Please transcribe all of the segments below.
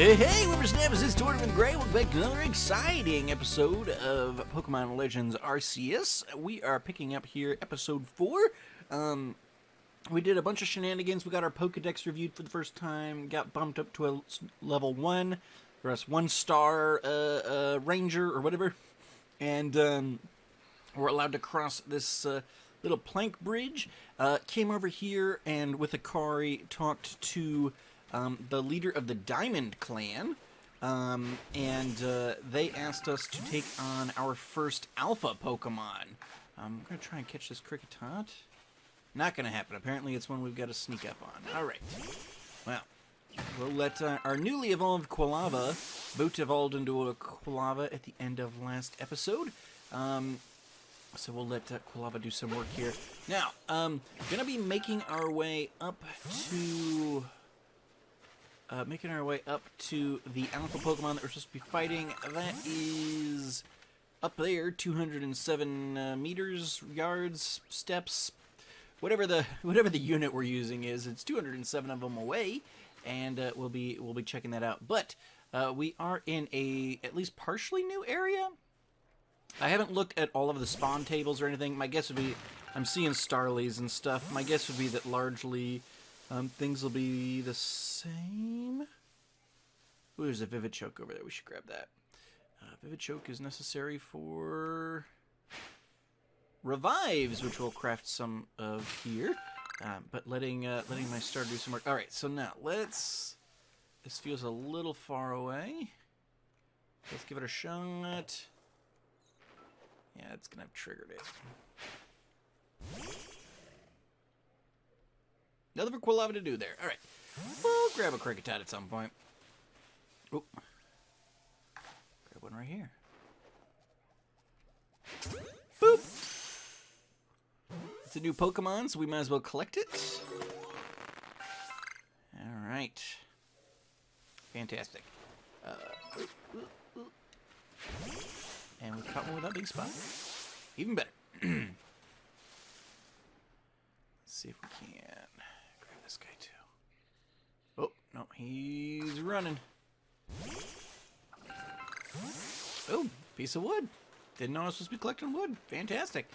Hey, whippersnappers, it's Tortimer Gray. Welcome back to another exciting episode of Pokémon Legends Arceus. We are picking up here episode 4. We did a bunch of shenanigans. We got our Pokedex reviewed for the first time, got bumped up to a level 1, for us 1-star ranger or whatever, and we're allowed to cross this little plank bridge. Came over here and with Akari talked to the leader of the Diamond clan, and they asked us to take on our first alpha Pokemon. I'm going to try and catch this Kricketot. Not going to happen. Apparently it's one we've got to sneak up on. Alright. Well, we'll let our newly evolved Quilava, Boot evolved into a Quilava at the end of last episode. So we'll let Quilava do some work here. Now, going to be making our way up to... the alpha Pokemon that we're supposed to be fighting. That is up there, 207 meters, yards, steps, whatever the unit we're using is. It's 207 of them away, and we'll be checking that out. But we are in a at least partially new area. I haven't looked at all of the spawn tables or anything. My guess would be I'm seeing Starlies and stuff. My guess would be that largely. Things will be the same. Ooh, there's a Vivichoke over there. We should grab that. Vivichoke is necessary for revives, which we'll craft some of here. But letting my star do some work. All right, so now let's. This feels a little far away. Let's give it a shot. Yeah, it's gonna have triggered it. Nothing for Quilava to do there. Alright. We'll grab a Kricketot at some point. Oop. Grab one right here. Boop! It's a new Pokemon, so we might as well collect it. Alright. Fantastic. And we caught one with that big spot. Even better. Let's see if we can. This guy too. Oh, no, he's running. Oh, piece of wood. Didn't know I was supposed to be collecting wood. Fantastic.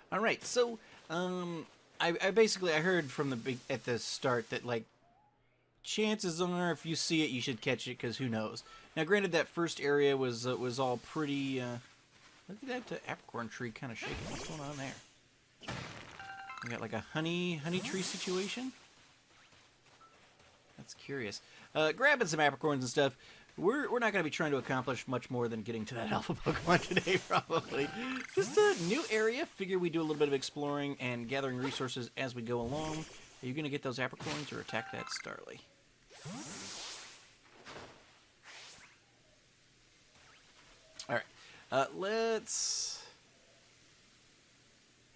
All right, so I heard from at the start that like chances are if you see it you should catch it because who knows. Now, granted, that first area was all pretty. Look at that apricorn tree kind of shaking. What's going on there? We got like a honey tree situation. That's curious. Grabbing some apricorns and stuff. We're not going to be trying to accomplish much more than getting to that alpha Pokemon today, probably. Just a new area. Figure we do a little bit of exploring and gathering resources as we go along. Are you going to get those apricorns or attack that Starly? Alright. Let's...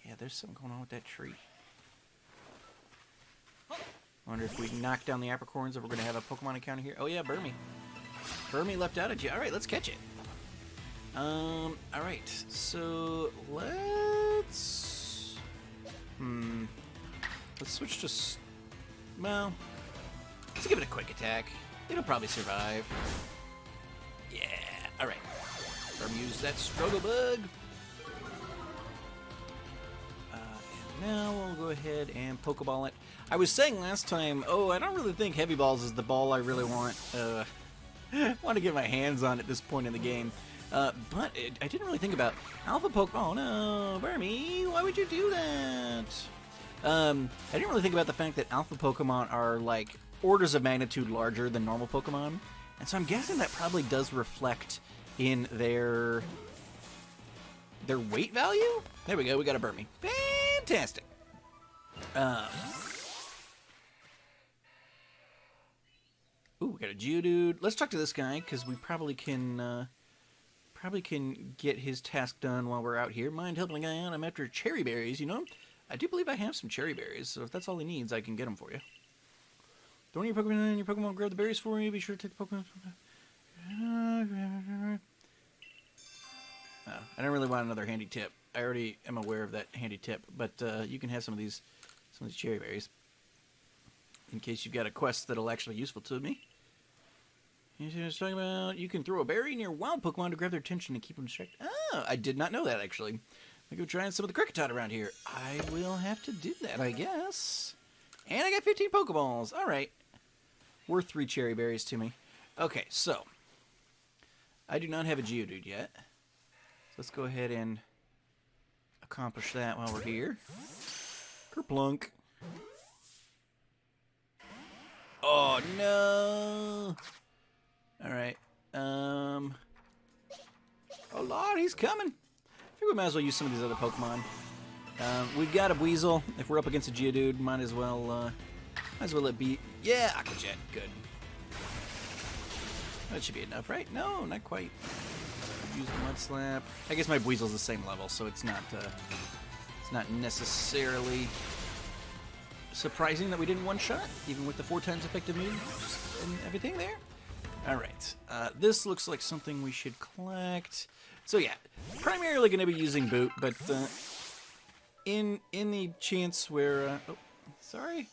Yeah, there's something going on with that tree. Wonder if we knock down the apricorns if we're going to have a Pokemon encounter here. Oh yeah, Burmy. Burmy leapt out at you. Alright, let's catch it. Alright, so let's... Let's switch to... Well, let's give it a quick attack. It'll probably survive. Yeah, alright. Burmy used that Struggle Bug. Now we'll go ahead and Pokeball it. I was saying last time, I don't really think Heavy Balls is the ball I really want to get my hands on at this point in the game. But I didn't really think about Alpha Pokemon. Oh no, Burmy, why would you do that? I didn't really think about the fact that Alpha Pokemon are like orders of magnitude larger than normal Pokemon. And so I'm guessing that probably does reflect in their weight value? There we go, we got a Burmy. Fantastic. Ooh, we got a Geodude. Let's talk to this guy, because we probably can get his task done while we're out here. Mind helping a guy out? I'm after cherry berries, you know? I do believe I have some cherry berries, so if that's all he needs, I can get them for you. Don't your Pokemon grab the berries for you? Be sure to take the Pokemon... I don't really want another handy tip. I already am aware of that handy tip, but you can have some of these cherry berries in case you've got a quest that'll actually be useful to me. He's talking about you can throw a berry near wild Pokemon to grab their attention and keep them distracted. Oh, I did not know that, actually. I go trying some of the Kricketot around here. I will have to do that, I guess. And I got 15 Pokeballs. All right. Worth 3 cherry berries to me. Okay, so. I do not have a Geodude yet. So let's go ahead and accomplish that while we're here. Kerplunk. Oh, no. All right. Oh, Lord, he's coming. I think we might as well use some of these other Pokemon. We've got a Weasel. If we're up against a Geodude, might as well it be. Yeah, Aqua Jet. Good. That should be enough, right? No, not quite. Use Mud Slap. I guess my Weasel's the same level, so it's not necessarily surprising that we didn't one-shot, even with the 4 times effective moves and everything there. All right. This looks like something we should collect. So yeah, primarily going to be using Boot, but in the chance where oh, sorry,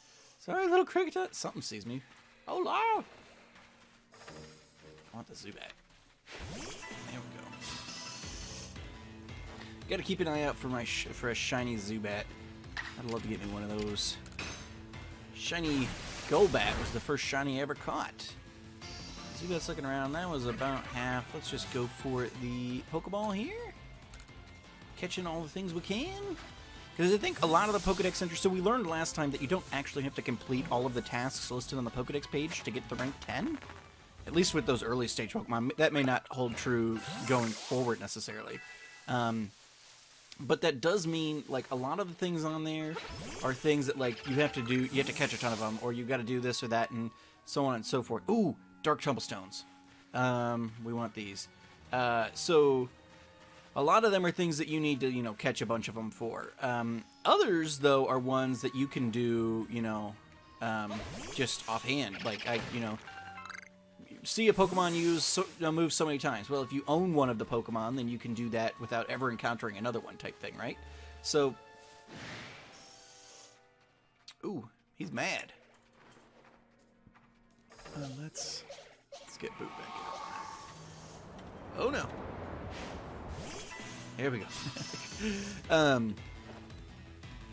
little Kricketot, something sees me. Oh, Lord. I want the Zubat. There we go. Got to keep an eye out for for a shiny Zubat. I'd love to get me one of those. Shiny Golbat was the first shiny I ever caught. Zubat's looking around. That was about half. Let's just go for the Pokeball here. Catching all the things we can. Because I think a lot of the Pokedex entries... So we learned last time that you don't actually have to complete all of the tasks listed on the Pokedex page to get to rank 10. At least with those early stage Pokemon. That may not hold true going forward necessarily. But that does mean, like, a lot of the things on there are things that, like, you have to catch a ton of them, or you got to do this or that, and so on and so forth. Ooh, Dark Tumblestones. We want these. So, a lot of them are things that you need to, catch a bunch of them for. Others, though, are ones that you can do, just offhand. Like, see a Pokemon move so many times. Well, if you own one of the Pokemon, then you can do that without ever encountering another one type thing, right? So, ooh, he's mad. Let's get Boot back in. Oh no! Here we go.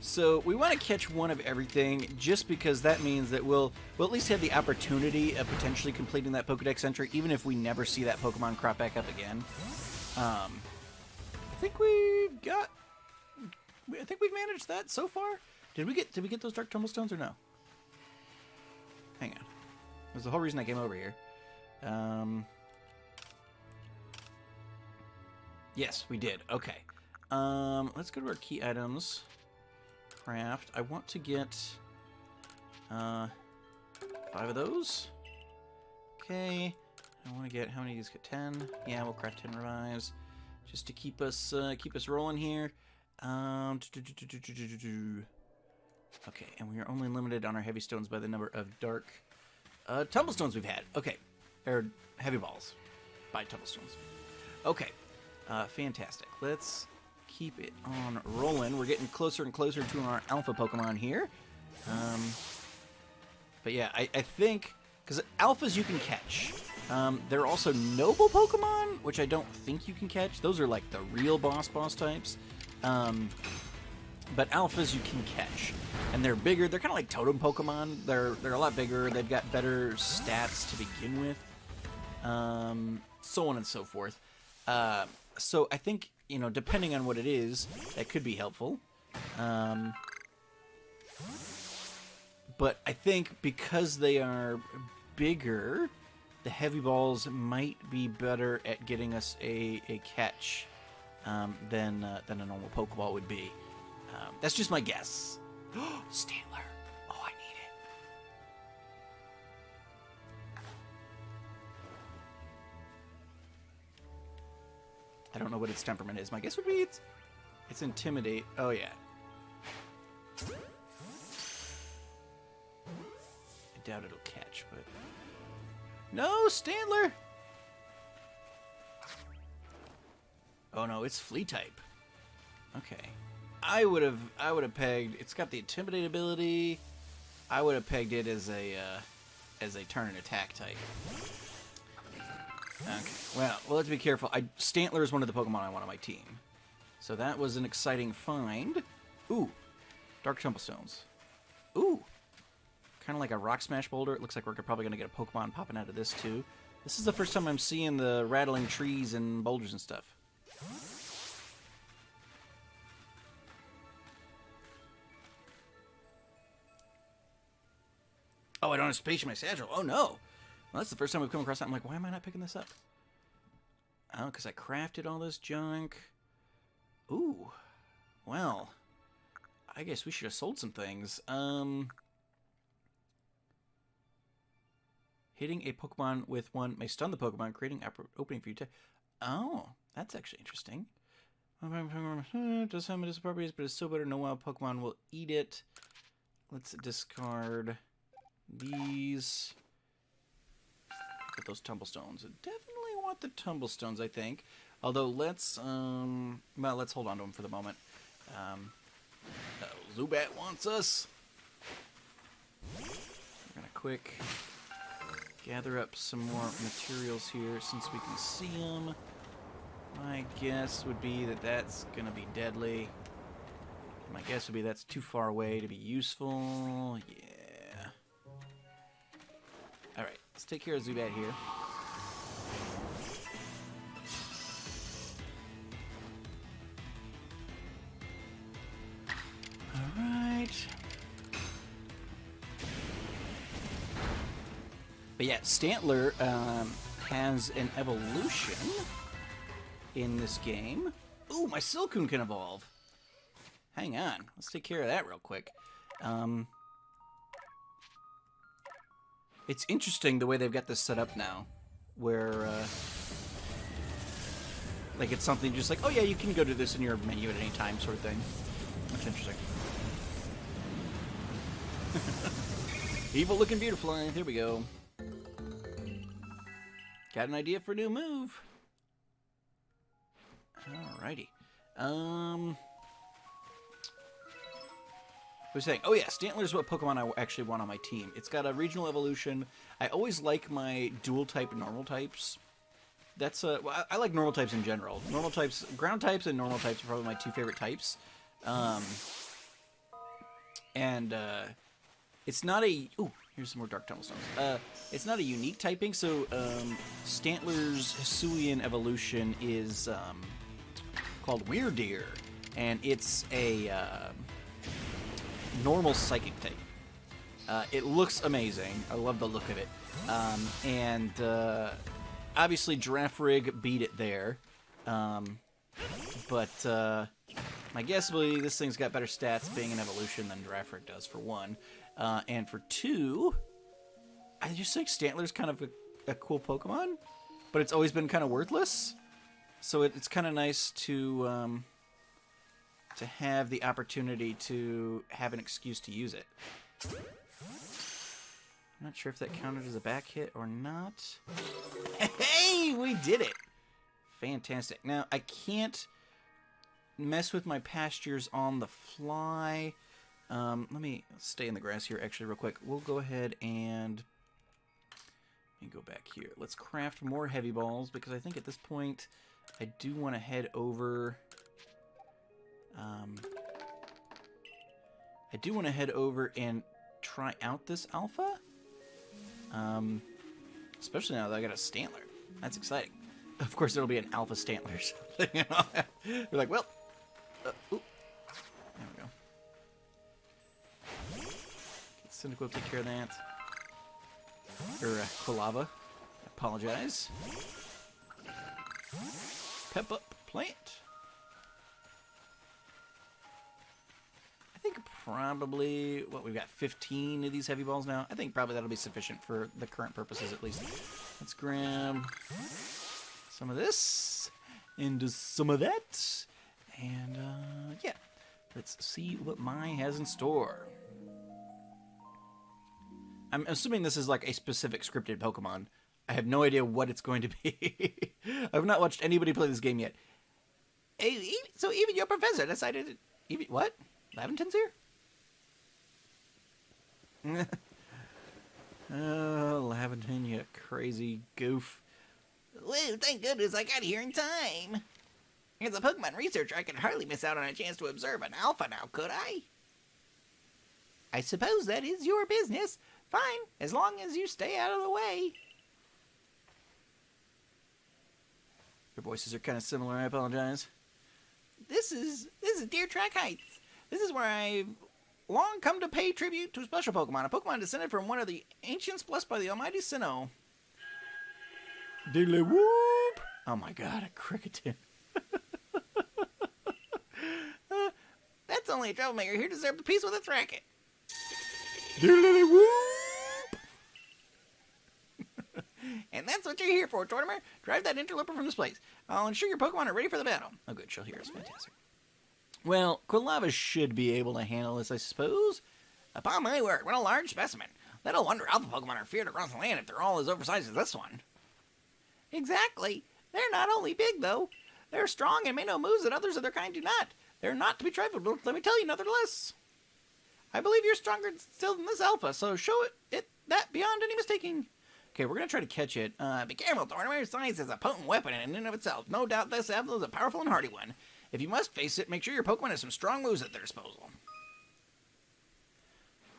So we want to catch one of everything, just because that means that we'll at least have the opportunity of potentially completing that Pokedex entry, even if we never see that Pokemon crop back up again. I think we've managed that so far. Did we get those Dark Tumblestones or no? Hang on. That's the whole reason I came over here. Yes, we did. Okay. Let's go to our key items. Craft. I want to get 5 of those. Okay. I want to get, how many of these? Get 10. Yeah, we'll craft 10 revives just to keep us rolling here. Okay, and we are only limited on our heavy stones by the number of dark tumblestones we've had. Okay, or heavy balls by tumblestones. Okay, fantastic. Let's keep it on rolling. We're getting closer and closer to our alpha Pokemon here. But yeah, I think, because alphas you can catch. There are also noble Pokemon, which I don't think you can catch. Those are like the real boss types. But alphas you can catch. And they're bigger. They're kind of like totem Pokemon. They're a lot bigger. They've got better stats to begin with. So on and so forth. So I think, depending on what it is, that could be helpful. But I think because they are bigger, the heavy balls might be better at getting us a catch than a normal Pokeball would be. That's just my guess. Stantler. Oh, I need it. I don't know what its temperament is. My guess would be it's Intimidate. Oh, yeah. I doubt it'll catch, but... No, Stantler! Oh, no, it's Flea type. Okay. I would have pegged... It's got the Intimidate ability. I would have pegged it as a turn and attack type. Okay, well, let's be careful. Stantler is one of the Pokemon I want on my team. So that was an exciting find. Ooh, Dark Tumblestones. Ooh, kind of like a Rock Smash Boulder. It looks like we're probably going to get a Pokemon popping out of this, too. This is the first time I'm seeing the rattling trees and boulders and stuff. Oh, I don't have space in my satchel. Oh, no. Well, that's the first time we've come across that. I'm like, why am I not picking this up? Oh, because I crafted all this junk. Ooh. Well, I guess we should have sold some things. Hitting a Pokemon with one may stun the Pokemon, creating opening for you to... Oh, that's actually interesting. Does some of its properties, but it's still better. No wild Pokemon will eat it. Let's discard these. Get those Tumblestones. I definitely want the Tumblestones, I think. Although, let's hold on to them for the moment. Zubat wants us. We're gonna quick gather up some more materials here since we can see them. My guess would be that that's gonna be deadly. My guess would be that's too far away to be useful. Yeah. Alright, let's take care of Zubat here. Alright. But yeah, Stantler has an evolution in this game. Ooh, my Silcoon can evolve. Hang on. Let's take care of that real quick. It's interesting the way they've got this set up now. Where, like, it's something just like, oh yeah, you can go to this in your menu at any time sort of thing. That's interesting. Evil looking beautiful. Here we go. Got an idea for a new move. Alrighty. What was I saying? Oh yeah, Stantler's what Pokemon I actually want on my team. It's got a regional evolution. I always like my dual type normal types. That's well, I like normal types in general. Normal types, ground types and normal types are probably my two favorite types. It's not a... Ooh, here's some more Dark Tumblestones. It's not a unique typing, so Stantler's Hisuian evolution is called Weirdeer, and it's a normal psychic type. It looks amazing. I love the look of it. Obviously Girafarig beat it there. But my guess will be this thing's got better stats being an evolution than Girafarig does, for one. And for two, I just think Stantler's kind of a cool Pokemon, but it's always been kind of worthless. So it's kind of nice to have the opportunity to have an excuse to use it. I'm not sure if that counted as a back hit or not. Hey, we did it! Fantastic. Now, I can't mess with my pastures on the fly. Let me stay in the grass here, actually, real quick. We'll go ahead and... Let me go back here. Let's craft more heavy balls, because I think at this point I do want to head over... I do want to head over and try out this alpha. Especially now that I got a Stantler. That's exciting. Of course, there'll be an alpha Stantler or something. You know? You're like, well... ooh. There we go. Cyndaquil, take care of that. Or, Quilava. I apologize. Pep up plant. I think probably, what, we've got 15 of these heavy balls now. I think probably that'll be sufficient for the current purposes, at least. Let's grab some of this and some of that. And, yeah. Let's see what Mai has in store. I'm assuming this is like a specific scripted Pokemon. I have no idea what it's going to be. I've not watched anybody play this game yet. So even your professor decided... Even, what? Laventon's here? Oh, Laventon, you crazy goof. Woo, thank goodness I got here in time. As a Pokemon researcher, I could hardly miss out on a chance to observe an alpha now, could I? I suppose that is your business. Fine, as long as you stay out of the way. Your voices are kind of similar, I apologize. This is Deer Track Heights. This is where I've long come to pay tribute to a special Pokemon. A Pokemon descended from one of the ancients blessed by the almighty Sinnoh. Diddly whoop! Oh my god, a Cricketon. That's only a troublemaker here to serve the peace with its racket. Diddly whoop! And that's what you're here for, Tortimer. Drive that interloper from this place. I'll ensure your Pokemon are ready for the battle. Oh good, she'll hear us. Fantastic. Well, Quilava should be able to handle this, I suppose. Upon my word, what a large specimen. Little wonder alpha Pokemon are feared across the land if they're all as oversized as this one. Exactly. They're not only big, though. They're strong and may know moves that others of their kind do not. They're not to be trifled with, let me tell you, nevertheless. I believe you're stronger still than this alpha, so show it that beyond any mistaking. Okay, we're going to try to catch it. Be careful, Tortimer. Science is a potent weapon in and of itself. No doubt this alpha is a powerful and hardy one. If you must face it, make sure your Pokemon has some strong moves at their disposal.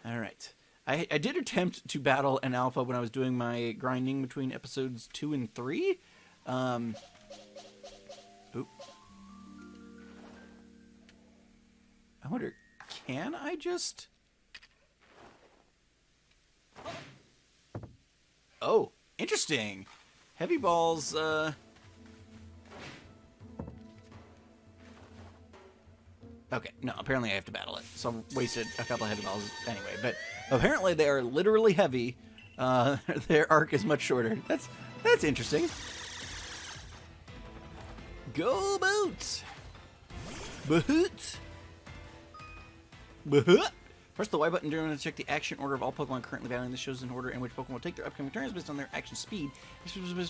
Alright. I did attempt to battle an alpha when I was doing my grinding between episodes 2 and 3. Oop. I wonder, can I just... Oh, interesting. Heavy balls, Okay, no, apparently I have to battle it. So I wasted a couple of heavy balls anyway. But apparently they are literally heavy. Their arc is much shorter. That's interesting. Go Boots! Bahoot! Bahoot! Press the Y button to check the action order of all Pokemon currently battling. This shows an order in which Pokemon will take their upcoming turns based on their action speed. Alright.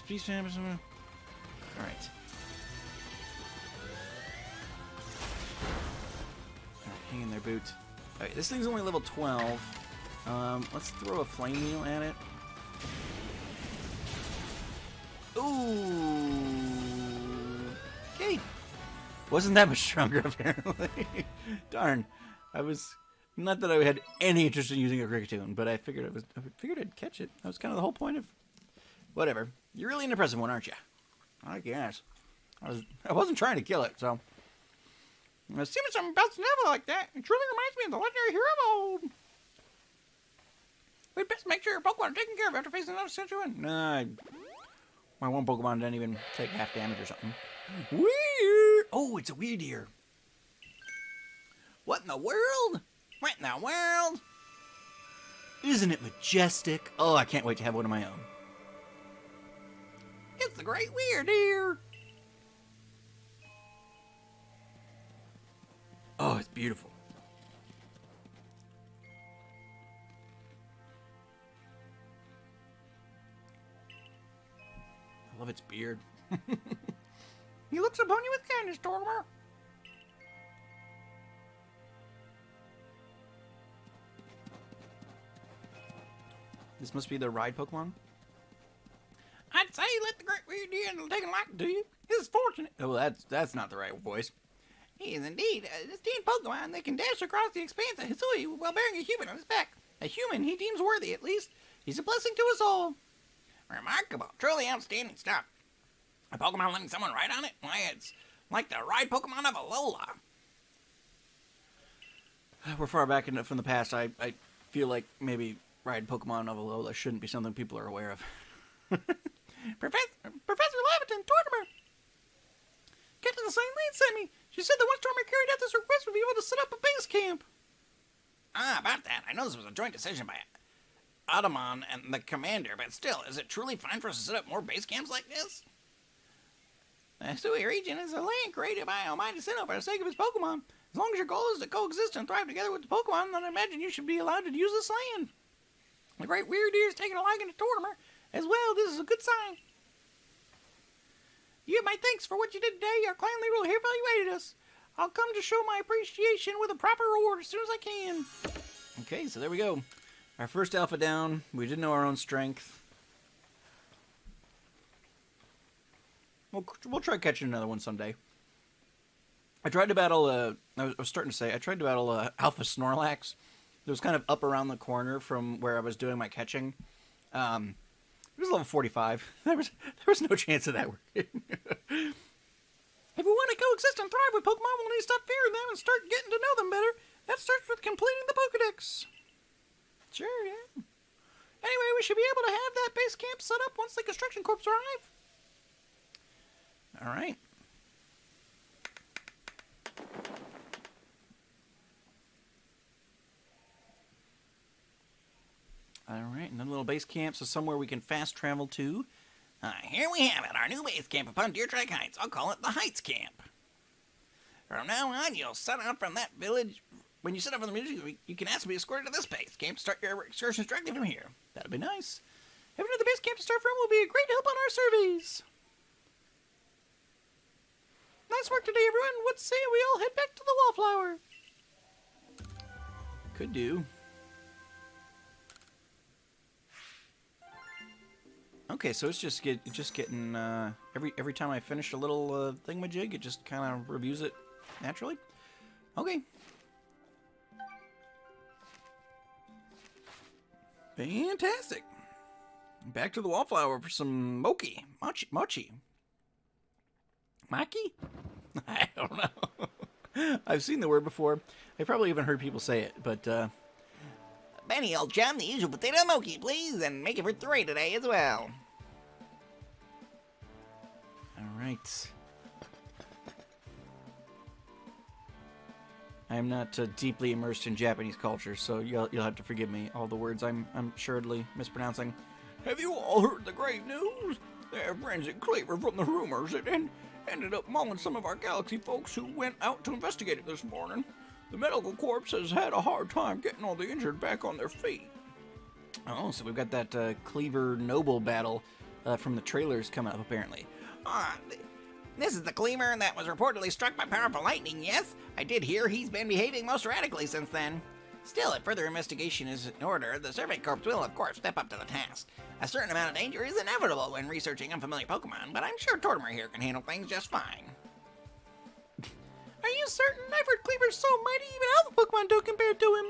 Hang in there, Boot. Alright, this thing's only level 12. Let's throw a Flame Wheel at it. Ooh! Okay. Wasn't that much stronger, apparently. Darn. I was... Not that I had any interest in using a Cricketon, but I figured I'd catch it. That was kind of the whole point of... Whatever. You're really an impressive one, aren't you? I guess. I wasn't trying to kill it, so... Assuming something bouncing level like that, it truly reminds me of the legendary hero mode. We'd best make sure your Pokemon are taken care of after facing another situation. Nah, my one Pokemon didn't even take half damage or something. Weird! Oh, it's a weird deer. What in the world? What in the world? Isn't it majestic? Oh, I can't wait to have one of my own. It's the great weird deer. Oh, it's beautiful. I love its beard. He looks upon you with kindness, Tortimer. This must be the ride Pokemon? I'd say let the great weird deer take a liking to you. He's fortunate. Oh, that's not the right voice. He is indeed a distinct Pokemon that can dash across the expanse of Hisui while bearing a human on his back. A human he deems worthy, at least. He's a blessing to us all. Remarkable. Truly outstanding stuff. A Pokemon letting someone ride on it? Why, it's like the ride Pokemon of Alola. We're far back from the past. I feel like maybe ride Pokemon of Alola shouldn't be something people are aware of. Professor Laviton, Tortimer. Captain the Saint Lead sent me. She said that once Tortimer carried out this request, we'd be able to set up a base camp. Ah, about that. I know this was a joint decision by Automon and the commander, but still, is it truly fine for us to set up more base camps like this? The Hisui region is a land created by Almighty Sinnoh for the sake of his Pokemon. As long as your goal is to coexist and thrive together with the Pokemon, then I imagine you should be allowed to use this land. The great weird deer is taking a liking to Tortimer. As well, this is a good sign. You have my thanks for what you did today. Our clan leader will have evaluated us. I'll come to show my appreciation with a proper reward as soon as I can. Okay, so there we go. Our first alpha down. We didn't know our own strength. We'll try catching another one someday. I tried to battle, I was starting to say, I tried to battle Alpha Snorlax. It was kind of up around the corner from where I was doing my catching. It was level 45. There was no chance of that working. If we want to coexist and thrive with Pokemon, we'll need to stop fearing them and start getting to know them better. That starts with completing the Pokedex. Sure, yeah. Anyway, we should be able to have that base camp set up once the construction corps arrive. All right. All right, another little base camp, so somewhere we can fast travel to. Here we have it, our new base camp upon Deer Track Heights. I'll call it the Heights Camp. From now on, you'll set out from that village. When you set out from the village, you can ask to be escorted to this base camp. Start your excursions directly from here. That'll be nice. Having another base camp to start from will be a great help on our surveys. Nice work today, everyone. What say we all head back to the Wallflower? Could do. Okay, so it's just getting every time I finish a little thingamajig, it just kind of reviews it naturally. Okay. Fantastic. Back to the Wallflower for some mochi. Mochi. Maki? I don't know. I've seen the word before. I've probably even heard people say it, but Benny, old chum, the usual potato mochi, please, and make it for 3 today as well. All right. I'm not deeply immersed in Japanese culture, so you'll have to forgive me. All the words I'm assuredly mispronouncing. Have you all heard the great news? Their forensic cleaver from the rumors and ended up mauling some of our Galaxy folks who went out to investigate it this morning. The medical corps has had a hard time getting all the injured back on their feet. Oh, so we've got that Cleaver Noble battle from the trailers coming up, apparently. This is the Cleaver that was reportedly struck by powerful lightning, yes? I did hear he's been behaving most erratically since then. Still, if further investigation is in order, the Survey Corps will, of course, step up to the task. A certain amount of danger is inevitable when researching unfamiliar Pokemon, but I'm sure Tortimer here can handle things just fine. Are you certain? I've heard Cleaver's so mighty even Alpha Pokemon don't compare to him.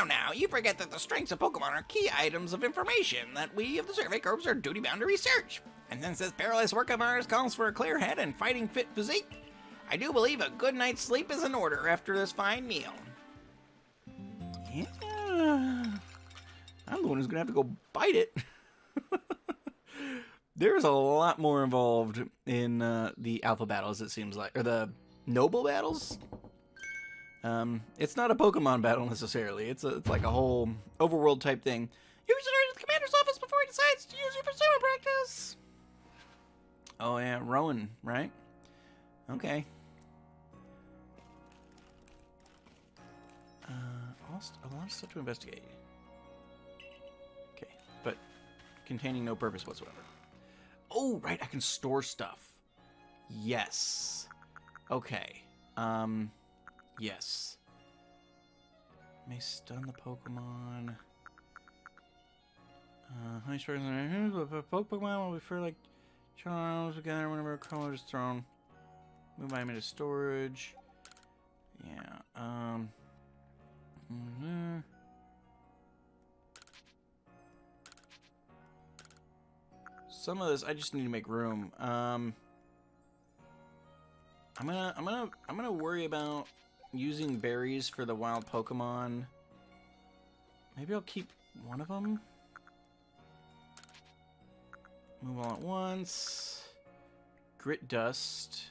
Now, you forget that the strengths of Pokemon are key items of information that we of the Survey Corps are duty-bound to research. And since this perilous work of ours calls for a clear head and fighting-fit physique, I do believe a good night's sleep is in order after this fine meal. Yeah. I'm the one who's going to have to go bite it. There's a lot more involved in the alpha battles, it seems like. Or the noble battles? It's not a Pokemon battle necessarily. It's like a whole overworld type thing. You should hurry to the commander's office before he decides to use you for swimming practice. Oh yeah, Rowan, right? Okay. A lot of stuff to investigate. Okay, but containing no purpose whatsoever. Oh, right, I can store stuff. Yes. Okay. Yes. May stun the Pokemon. How many strikes Pokemon will be for like charms together whenever a color is thrown. Move item into storage. Yeah. Some of this I just need to make room. I'm gonna worry about using berries for the wild Pokemon. Maybe I'll keep one of them. Move all at once. Grit Dust.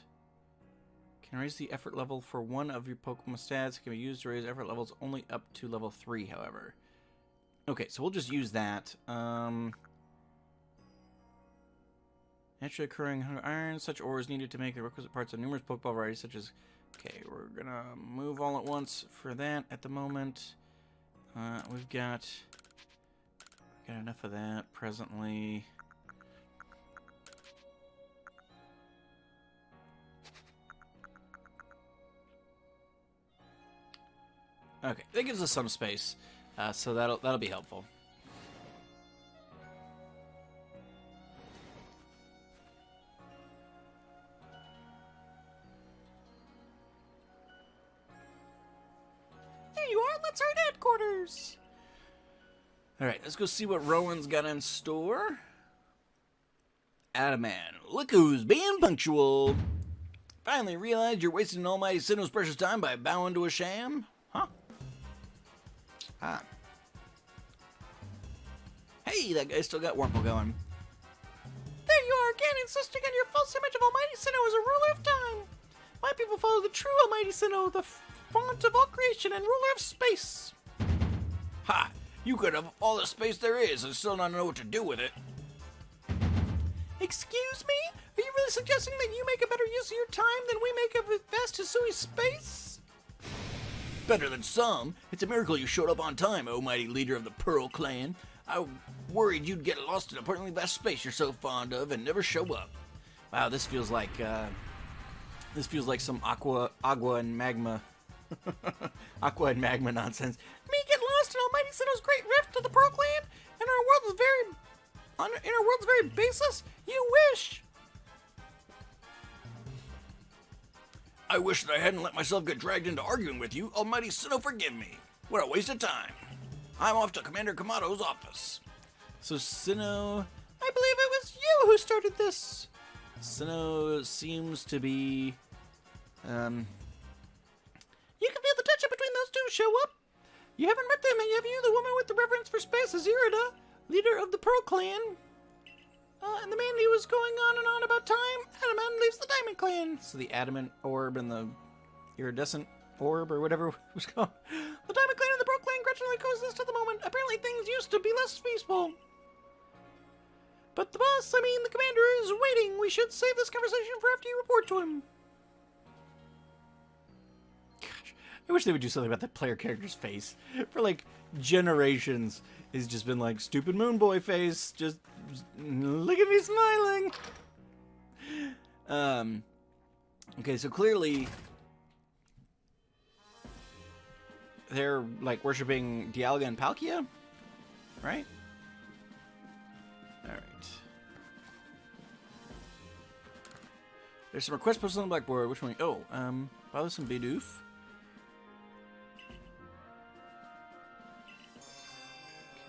Can raise the effort level for one of your Pokemon stats. It can be used to raise effort levels only up to level 3, however. Okay, so we'll just use that. Naturally occurring iron. Such ore is needed to make the requisite parts of numerous Pokeball varieties, such as... Okay, we're gonna move all at once for that at the moment. We've got enough of that presently. Okay, that gives us some space, so that'll be helpful. That's our headquarters. Alright, let's go see what Rowan's got in store. Adaman, look who's being punctual. Finally realized you're wasting almighty Sinnoh's precious time by bowing to a sham? Huh? Ah. Hey, that guy still got Wurmple going. There you are again, insisting on your false image of almighty Sinnoh as a ruler of time. My people follow the true almighty Sinnoh, the font of all creation and ruler of space. Ha! You could have all the space there is and still not know what to do with it. Excuse me? Are you really suggesting that you make a better use of your time than we make of vast Hisui space? Better than some. It's a miracle you showed up on time, oh mighty leader of the Pearl clan. I worried you'd get lost in a permanently vast space you're so fond of and never show up. Wow, this feels like some agua and magma nonsense. Me get lost in almighty Sinnoh's great rift to the Pearl clan and our world's very basis? You wish. I wish that I hadn't let myself get dragged into arguing with you. Almighty Sinnoh, forgive me. What a waste of time. I'm off to Commander Kamado's office. So Sinnoh, I believe it was you who started this. Sinnoh seems to be, You can feel the touch-up between those two show up. You haven't met them, have you? The woman with the reverence for space is Irida, leader of the Pearl clan. And the man who was going on and on about time, Adaman leaves the Diamond clan. So the adamant orb and the iridescent orb, or whatever it was called. The Diamond clan and the Pearl clan grudgingly coexist at the moment. Apparently things used to be less peaceful. But the boss, the commander, is waiting. We should save this conversation for after you report to him. Gosh, I wish they would do something about that player character's face. For like generations, it's just been like, stupid moon boy face, just look at me smiling. Okay, so clearly they're like worshiping Dialga and Palkia, right? All right. There's some requests posted on the blackboard. Which one? Oh, Bother some Bidoof.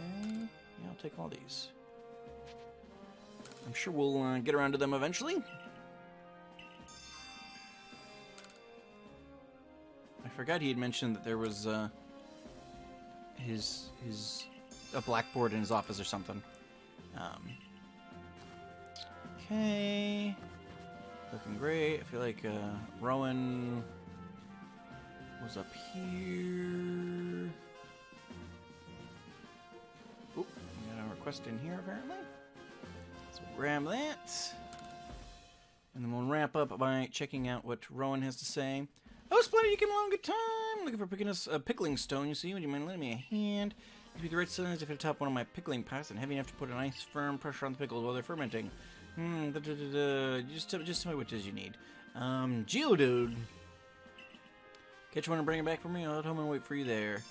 Okay, yeah, I'll take all these. I'm sure we'll get around to them eventually. I forgot he had mentioned that there was a blackboard in his office or something. Okay, looking great. I feel like Rowan was up here. Oop, we got a request in here apparently. So we'll grab that, and then we'll wrap up by checking out what Rowan has to say. Oh, Splinter, you came along a good time. Looking for picking us a pickling stone, you see. Would you mind lending me a hand? It'd be the right size if it top one of my pickling pots and heavy enough to put a nice firm pressure on the pickles while they're fermenting. Just tell me what it is you need. Geodude. Catch one and bring it back for me? I'll head home and wait for you there.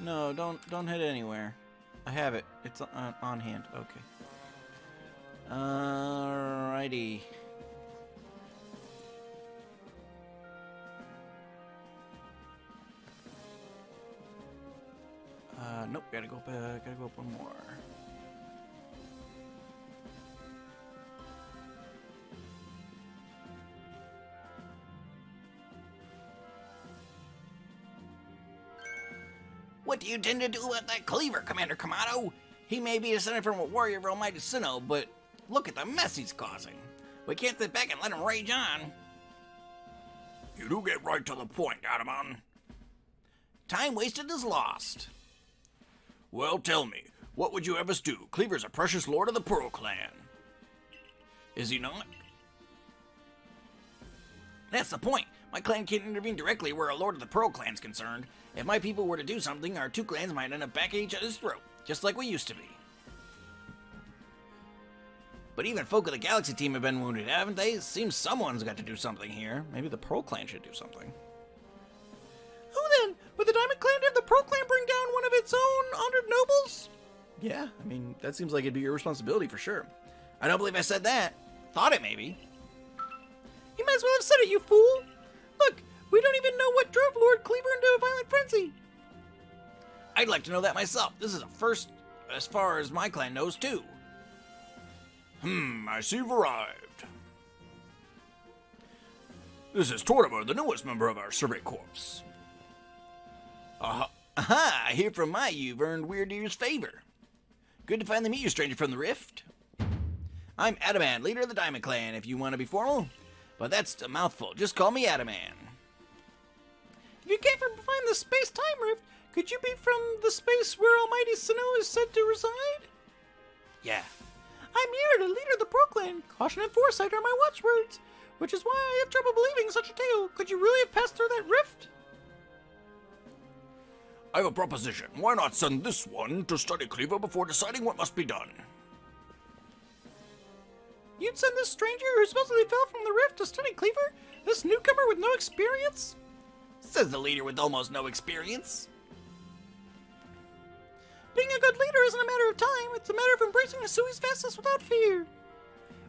No, don't head anywhere. I have it. It's on hand. Okay. Alrighty. Nope, gotta go up one more. What do you intend to do about that cleaver, Commander Kamado? He may be descended from a warrior of almighty Sinnoh, but look at the mess he's causing. We can't sit back and let him rage on. You do get right to the point, Adaman. Time wasted is lost. Well, tell me, what would you have us do? Cleaver's a precious lord of the Pearl clan. Is he not? That's the point. My clan can't intervene directly where a lord of the Pearl clan's concerned. If my people were to do something, our two clans might end up back at each other's throat, just like we used to be. But even folk of the Galaxy team have been wounded, haven't they? Seems someone's got to do something here. Maybe the Pearl clan should do something. Who then? Would the Diamond clan have the Pearl clan bring down one of its own honored nobles? Yeah, I mean, that seems like it'd be your responsibility for sure. I don't believe I said that. Thought it maybe. You might as well have said it, you fool! Look, we don't even know what drove Lord Cleaver into a violent frenzy. I'd like to know that myself. This is a first as far as my clan knows, too. I see you've arrived. This is Tortimer, the newest member of our survey corps. Aha, I hear from you've earned Weird Ear's favor. Good to finally meet you, stranger from the Rift. I'm Adamant, leader of the Diamond Clan, if you want to be formal. But that's a mouthful. Just call me Adamant. If you came from behind the space-time rift, could you be from the space where Almighty Sinnoh is said to reside? Yeah. I'm here, the leader of the Pearl Clan. Caution and foresight are my watchwords, which is why I have trouble believing such a tale. Could you really have passed through that rift? I have a proposition. Why not send this one to study Cleaver before deciding what must be done? You'd send this stranger who supposedly fell from the rift to study Cleaver? This newcomer with no experience? Says the leader with almost no experience. Being a good leader isn't a matter of time. It's a matter of embracing Hisui's fastness without fear.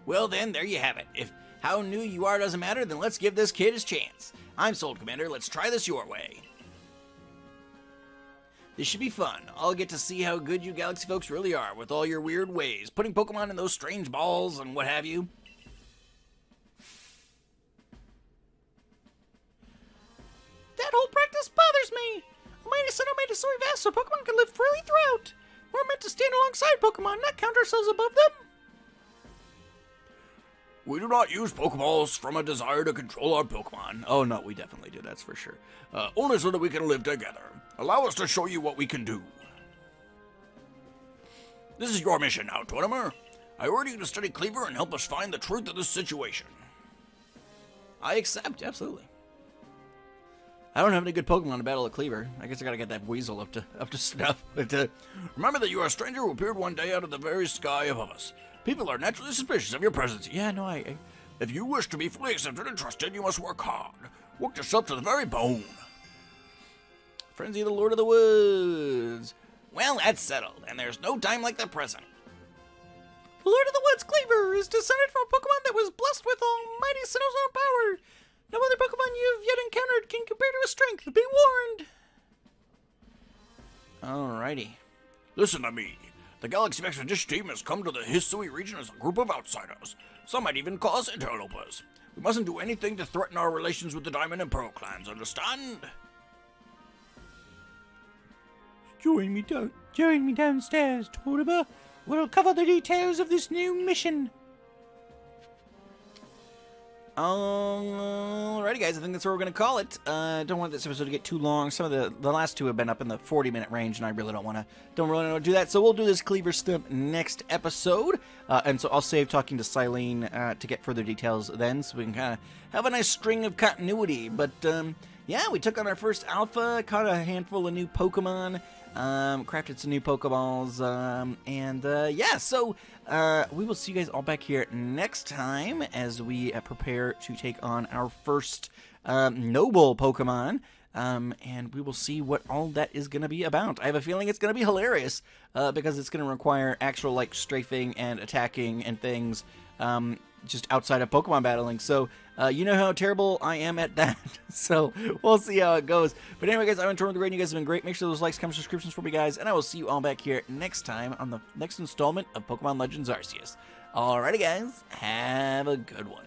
Well then, there you have it. If how new you are doesn't matter, then let's give this kid his chance. I'm sold, Commander. Let's try this your way. This should be fun. I'll get to see how good you Galaxy folks really are with all your weird ways, putting Pokemon in those strange balls and what have you. That whole practice bothers me. Almighty Sinnoh made Hisui vast so Pokemon can live freely throughout. We're meant to stand alongside Pokemon, not count ourselves above them. We do not use Pokeballs from a desire to control our Pokemon. Oh no, we definitely do, that's for sure. Only so that we can live together. Allow us to show you what we can do. This is your mission now, Tortimer. I order you to study Cleaver and help us find the truth of this situation. I accept, absolutely. I don't have any good Pokemon to battle a Cleaver. I guess I gotta get that Weasel up to snuff. But remember that you are a stranger who appeared one day out of the very sky above us. People are naturally suspicious of your presence. Yeah, no, I... If you wish to be fully accepted and trusted, you must work hard. Work yourself to the very bone. Frenzy of the Lord of the Woods. Well, that's settled, and there's no time like the present. The Lord of the Woods Cleaver is descended from a Pokemon that was blessed with Almighty Sinnoh's own power. No other Pokemon you've yet encountered can compare to his strength. Be warned. Alrighty. Listen to me. The Galaxy Expedition team has come to the Hisui region as a group of outsiders. Some might even call us interlopers. We mustn't do anything to threaten our relations with the Diamond and Pearl clans, understand? Join me downstairs, Tortimer. We'll cover the details of this new mission. Alrighty, guys, I think that's what we're going to call it. Don't want this episode to get too long. Some of the last two have been up in the 40-minute range, and I really don't really want to do that. So we'll do this Cleaver stump next episode. And so I'll save talking to Silene to get further details then, so we can kind of have a nice string of continuity. But, yeah, we took on our first alpha, caught a handful of new Pokemon, crafted some new Pokeballs, yeah, so we will see you guys all back here next time as we prepare to take on our first noble Pokemon, and we will see what all that is going to be about. I have a feeling it's going to be hilarious, because it's going to require actual, like, strafing and attacking and things, just outside of Pokemon battling. So, you know how terrible I am at that. So, we'll see how it goes. But anyway, guys, I've been Tortimer the Great, and you guys have been great. Make sure those likes, comments, subscriptions for me, guys. And I will see you all back here next time on the next installment of Pokemon Legends Arceus. Alrighty, guys. Have a good one.